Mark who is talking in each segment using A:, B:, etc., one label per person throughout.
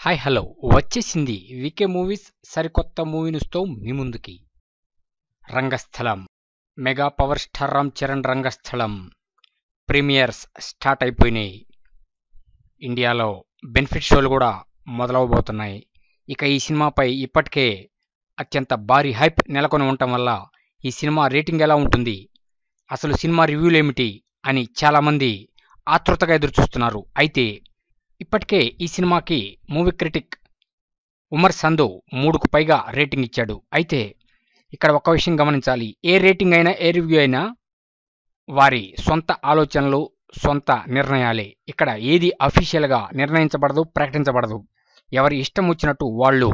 A: Hi hello వచ్చేసింది VK movies సరికొత్త movie న్యూస్తో మీ ముందుకి. Rangasthalam mega power star Ram Charan Rangasthalam premiers start అయిపోయినాయి. ఇండియాలో బెనిఫిట్ షోలు కూడా మొదలవబోతున్నాయి. ఇక ఈ సినిమాపై ఇప్పటికే అత్యంత భారీ హైప్ నెలకొని ఉండటం వల్ల ఈ సినిమా రేటింగ్ ఎలా ఉంటుంది, అసలు సినిమా రివ్యూలు ఏమిటి అని చాలామంది ఆతృతగా ఎదురుచూస్తున్నారు. అయితే ఇప్పటికే ఈ సినిమాకి మూవీ క్రిటిక్ ఉమర్ సంధు 3కు పైగా రేటింగ్ ఇచ్చాడు. అయితే ఇక్కడ ఒక విషయం గమనించాలి, ఏ రేటింగ్ అయినా ఏ రివ్యూ అయినా వారి సొంత ఆలోచనలు, సొంత నిర్ణయాలే. ఇక్కడ ఏది అఫీషియల్గా నిర్ణయించబడదు, ప్రకటించబడదు. ఎవరి ఇష్టం వచ్చినట్టు వాళ్ళు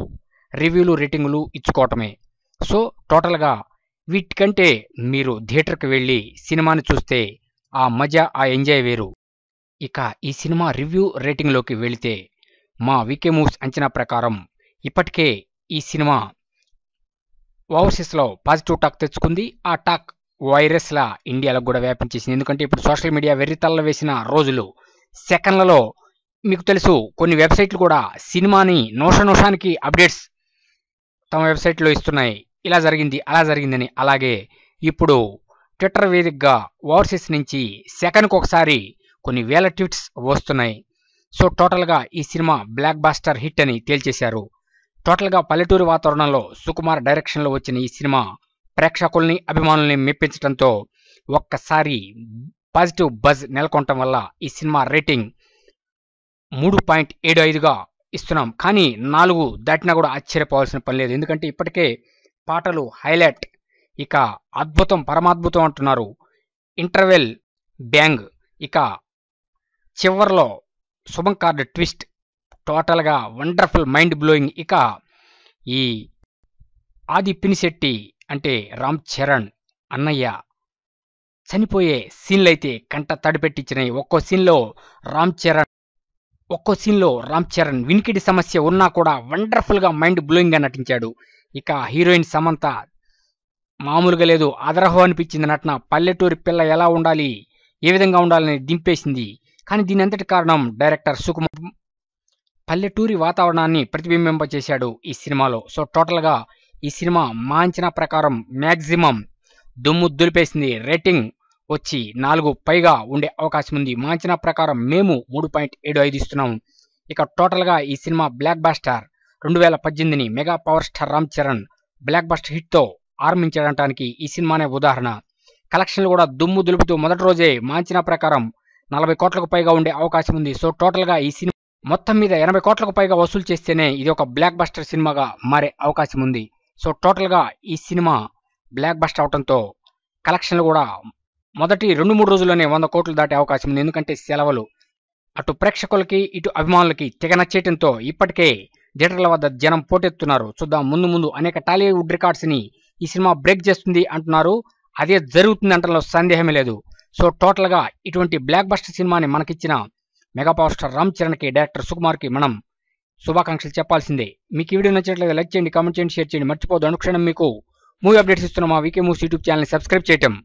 A: రివ్యూలు, రేటింగులు ఇచ్చుకోవటమే. సో టోటల్గా వీటికంటే మీరు థియేటర్కి వెళ్ళి సినిమాని చూస్తే ఆ మజా, ఆ ఎంజాయ్ వేరు. ఇక ఈ సినిమా రివ్యూ రేటింగ్లోకి వెళితే మా వికే మూవ్స్ అంచనా ప్రకారం ఇప్పటికే ఈ సినిమా ఓవర్సీస్లో పాజిటివ్ టాక్ తెచ్చుకుంది. ఆ టాక్ వైరస్లా ఇండియాలో కూడా వ్యాపించేసింది. ఎందుకంటే ఇప్పుడు సోషల్ మీడియా వెర్రితల్ల వేసిన రోజులు, సెకండ్లలో మీకు తెలుసు కొన్ని వెబ్సైట్లు కూడా సినిమాని నోషానికి అప్డేట్స్ తమ వెబ్సైట్లో ఇస్తున్నాయి. ఇలా జరిగింది, అలా జరిగిందని. అలాగే ఇప్పుడు ట్విట్టర్ వేదికగా ఓవర్సీస్ నుంచి సెకండ్కి ఒకసారి కొన్ని వేల ట్వీట్స్ వస్తున్నాయి. సో టోటల్గా ఈ సినిమా బ్లాక్ బాస్టర్ హిట్ అని తేల్చేశారు. టోటల్గా పల్లెటూరి వాతావరణంలో సుకుమార్ డైరెక్షన్లో వచ్చిన ఈ సినిమా ప్రేక్షకుల్ని, అభిమానుల్ని మెప్పించడంతో ఒక్కసారి పాజిటివ్ బజ్ నెలకొనటం వల్ల ఈ సినిమా రేటింగ్ 3.75గా ఇస్తున్నాం. కానీ 4 దాటినా కూడా ఆశ్చర్యపోవాల్సిన పని లేదు. ఎందుకంటే ఇప్పటికే పాటలు హైలైట్, ఇక అద్భుతం, పరమాద్భుతం అంటున్నారు. ఇంటర్వెల్ బ్యాంగ్, ఇక చివర్లో శుభం కార్డ్ ట్విస్ట్, టోటల్గా వండర్ఫుల్, మైండ్ బ్లోయింగ్. ఇక ఈ ఆది పినిశెట్టి అంటే రామ్ చరణ్ అన్నయ్య చనిపోయే సీన్లైతే కంట తడిపెట్టించినాయి. ఒక్కో సీన్లో రామ్ చరణ్ వినికిడి సమస్య ఉన్నా కూడా వండర్ఫుల్గా, మైండ్ బ్లోయింగ్గా నటించాడు. ఇక హీరోయిన్ సమంత మామూలుగా లేదు, అదరహో అనిపించింది నటన. పల్లెటూరి పిల్ల ఎలా ఉండాలి, ఏ విధంగా ఉండాలని దింపేసింది. కానీ దీని అంతటి కారణం డైరెక్టర్ సుకుమార్ పల్లెటూరి వాతావరణాన్ని ప్రతిబింబింపచేశాడు ఈ సినిమాలో. సో టోటల్గా ఈ సినిమా మా అంచనా ప్రకారం మ్యాక్సిమం దుమ్ము దులిపేసింది. రేటింగ్ వచ్చి 4 పైగా ఉండే అవకాశం ఉంది. మా అంచనా ప్రకారం మేము 3.75 ఇస్తున్నాము. ఇక టోటల్గా ఈ సినిమా బ్లాక్ బాస్టర్ 2018ని mega power star Ram Charan blockbuster హిట్తో ఆరంభించడానికి ఈ సినిమానే ఉదాహరణ. కలెక్షన్లు కూడా దుమ్ము దులుపుతూ మొదటి రోజే మా అంచనా ప్రకారం 40 కోట్లకు పైగా ఉండే అవకాశం ఉంది. సో టోటల్గా ఈ సినిమా మొత్తం మీద 80 కోట్లకు పైగా వసూలు చేస్తేనే ఇది ఒక బ్లాక్ బస్టర్ సినిమాగా మారే అవకాశం ఉంది. సో టోటల్గా ఈ సినిమా బ్లాక్ బస్టర్ అవడంతో కలెక్షన్లు కూడా మొదటి 2-3 రోజుల్లోనే 100 కోట్లు దాటే అవకాశం ఉంది. ఎందుకంటే సెలవులు అటు ప్రేక్షకులకి, ఇటు అభిమానులకి తెగ నచ్చేయటంతో ఇప్పటికే థియేటర్ల వద్ద జనం పోటెత్తున్నారు. చూద్దాం, ముందు అనేక టాలీవుడ్ రికార్డ్స్ని ఈ సినిమా బ్రేక్ చేస్తుంది అంటున్నారు. అదే జరుగుతుంది అంటలో సందేహమే లేదు. సో టోటల్గా ఇటువంటి బ్లాక్ బస్టర్ సినిమాని మనకిచ్చిన మెగా పవర్ స్టార్ రామ్ చరణ్కి, డైరెక్టర్ సుకుమార్కి మనం శుభాకాంక్షలు చెప్పాల్సిందే. మీకు ఈ వీడియో నచ్చినట్లయితే లైక్ చేయండి, కామెంట్ చేయండి, షేర్ చేయండి. మర్చిపోదు అనుక్షణం మీకు మూవీ అప్డేట్స్ ఇస్తున్న మా వికే మూవీస్ యూట్యూబ్ ఛానల్ని సబ్స్క్రైబ్ చేయటం.